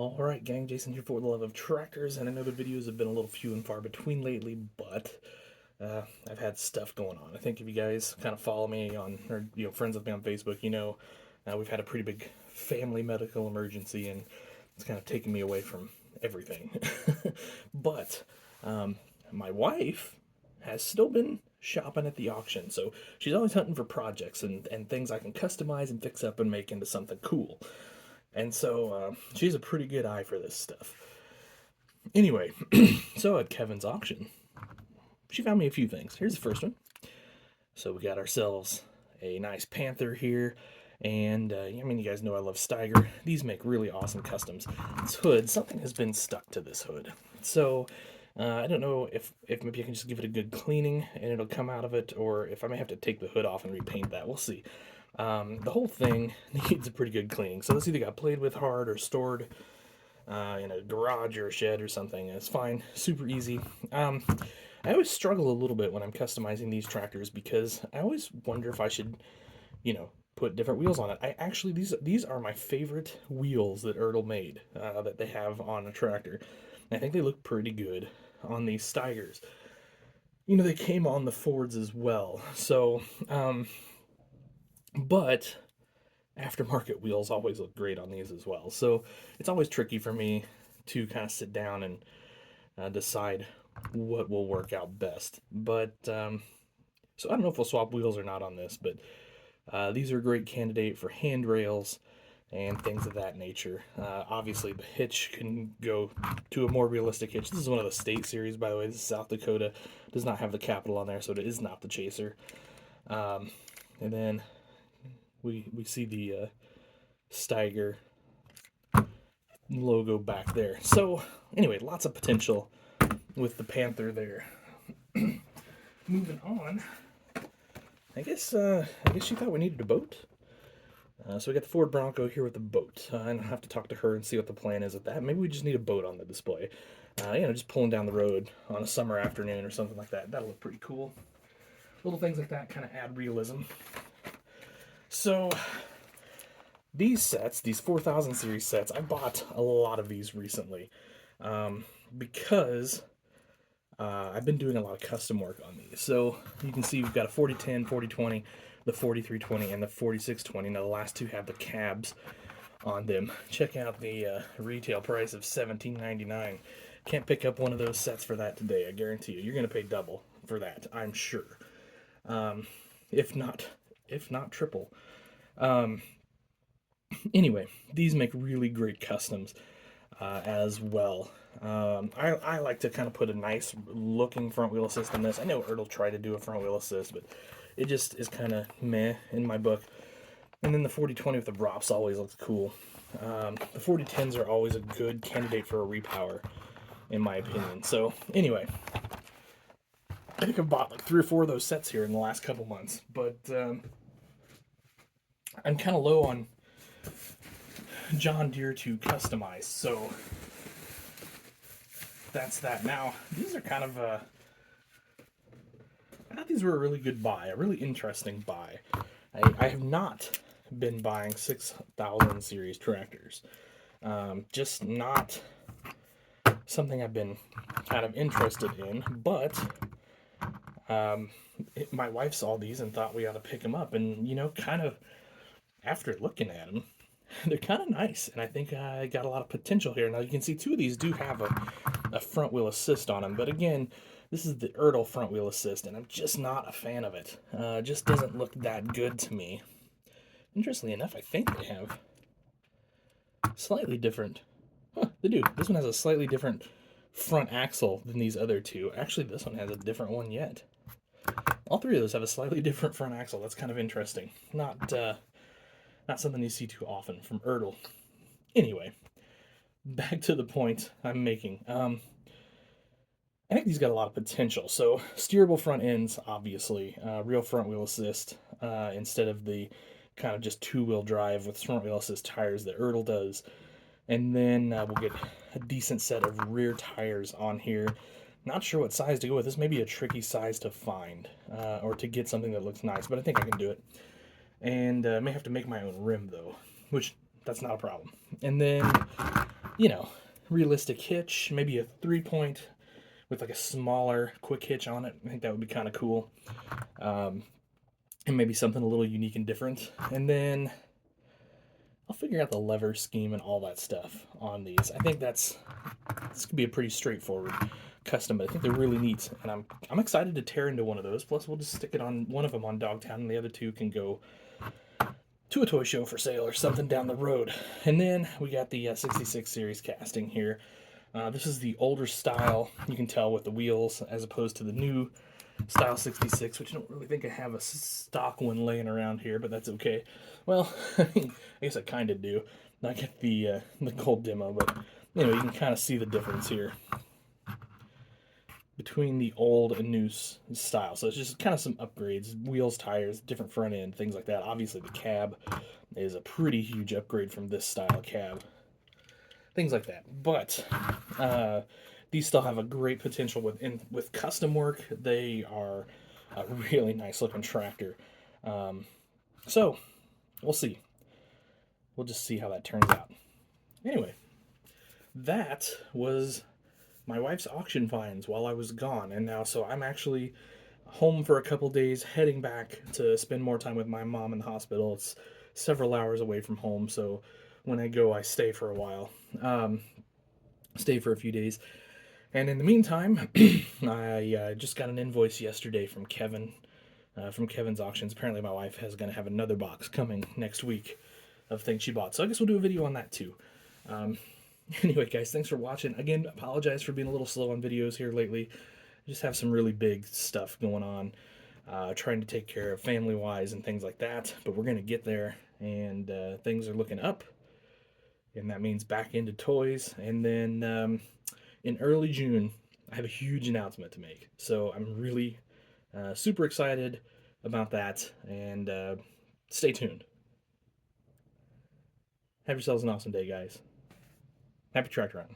Alright gang, Jason here for the love of tractors, and I know the videos have been a little few and far between lately, but I've had stuff going on. I think if you guys kind of follow me on, or friends with me on Facebook, we've had a pretty big family medical emergency, and it's kind of taken me away from everything. But my wife has still been shopping at the auction, so she's always hunting for projects and things I can customize and fix up and make into something cool. And so she has a pretty good eye for this stuff. Anyway, so at Kevin's auction, she found me a few things. Here's the first one. So we got ourselves a nice Panther here. And, you guys know I love Steiger. These make really awesome customs. This hood, something has been stuck to this hood. So, I don't know if maybe I can just give it a good cleaning and it'll come out of it, or if I may have to take the hood off and repaint that. We'll see. The whole thing needs a pretty good cleaning. So this either got played with hard or stored in a garage or a shed or something. It's fine. Super easy. I always struggle a little bit when I'm customizing these tractors because I always wonder if I should, put different wheels on it. I actually, these are my favorite wheels that Ertl made, that they have on a tractor. And I think they look pretty good on these Steigers. They came on the Fords as well. So, but aftermarket wheels always look great on these as well. So it's always tricky for me to kind of sit down and decide what will work out best. But so I don't know if we'll swap wheels or not on this, but these are a great candidate for handrails and things of that nature. Obviously, the hitch can go to a more realistic hitch. This is one of the State Series, by the way. This is South Dakota. Does not have the capital on there, so it is not the Chaser. And then we see the Steiger logo back there. So anyway, lots of potential with the Panther there. Moving on, I guess she thought we needed a boat. So we got the Ford Bronco here with the boat. I don't have to talk to her and see what the plan is with that. Maybe we just need a boat on the display. Just pulling down the road on a summer afternoon or something like that. That'll look pretty cool. Little things like that kind of add realism. So these sets, these 4000 series sets, I bought a lot of these recently because I've been doing a lot of custom work on these. So you can see we've got a 4010, 4020, the 4320, and the 4620. Now the last two have the cabs on them. Check out the retail price of $17.99. Can't pick up one of those sets for that today, I guarantee you. You're going to pay double for that, I'm sure. If not triple. Anyway, these make really great customs as well. I like to kind of put a nice looking front wheel assist in this. I know Ertl tried to do a front wheel assist, but it just is kind of meh in my book. And then the 4020 with the ROPS always looks cool. The 4010s are always a good candidate for a repower, in my opinion. So anyway, I think I've bought like 3 or 4 of those sets here in the last couple months, but I'm kind of low on John Deere to customize, so that's that. Now, these are kind of I thought these were a really good buy, a really interesting buy. I have not been buying 6000 series tractors. Just not something I've been kind of interested in, but my wife saw these and thought we ought to pick them up, and kind of after looking at them, they're kind of nice, and I think I got a lot of potential here. Now you can see 2 of these do have a front wheel assist on them, but again, this is the Ertl front wheel assist, and I'm just not a fan of it. Just doesn't look that good to me. Interestingly enough, I think they have slightly different. They do. This one has a slightly different front axle than these other 2. Actually, this one has a different one yet. All 3 of those have a slightly different front axle. That's kind of interesting. Not something you see too often from Ertl. Anyway, back to the point I'm making. I think these got a lot of potential. So steerable front ends, obviously, real front wheel assist instead of the kind of just 2-wheel drive with front wheel assist tires that Ertl does. And then we'll get a decent set of rear tires on here. Not sure what size to go with. This may be a tricky size to find or to get something that looks nice, but I think I can do it. And may have to make my own rim though, which that's not a problem. And then you know, realistic hitch, maybe a 3-point with like a smaller quick hitch on it. I think that would be kind of cool. Um, and maybe something a little unique and different. And then I'll figure out the lever scheme and all that stuff on these. I think this could be a pretty straightforward custom, but I think they're really neat, and I'm excited to tear into one of those. Plus, we'll just stick it on one of them on Dogtown, and the other two can go to a toy show for sale or something down the road. And then we got the 66 series casting here. This is the older style, you can tell with the wheels, as opposed to the new style 66, which I don't really think I have a stock one laying around here, but that's okay. Well, I guess I kind of do. I get the gold demo, but anyway, you can kind of see the difference here between the old and new style. So it's just kind of some upgrades, wheels, tires, different front end, things like that. Obviously, the cab is a pretty huge upgrade from this style cab, things like that. But these still have a great potential with custom work. They are a really nice looking tractor. So we'll see. We'll just see how that turns out. Anyway, that was my wife's auction finds while I was gone, and now so I'm actually home for a couple days, heading back to spend more time with my mom in the hospital. It's several hours away from home, so when I go, I stay for a while, stay for a few days. And in the meantime, I just got an invoice yesterday from Kevin's auctions. Apparently, my wife is going to have another box coming next week of things she bought, so I guess we'll do a video on that too. Um, anyway, guys, thanks for watching. Again, apologize for being a little slow on videos here lately. I just have some really big stuff going on, trying to take care of family-wise and things like that. But we're going to get there, and things are looking up, and that means back into toys. And then in early June, I have a huge announcement to make. So I'm really super excited about that, and stay tuned. Have yourselves an awesome day, guys. Happy tractor hunting.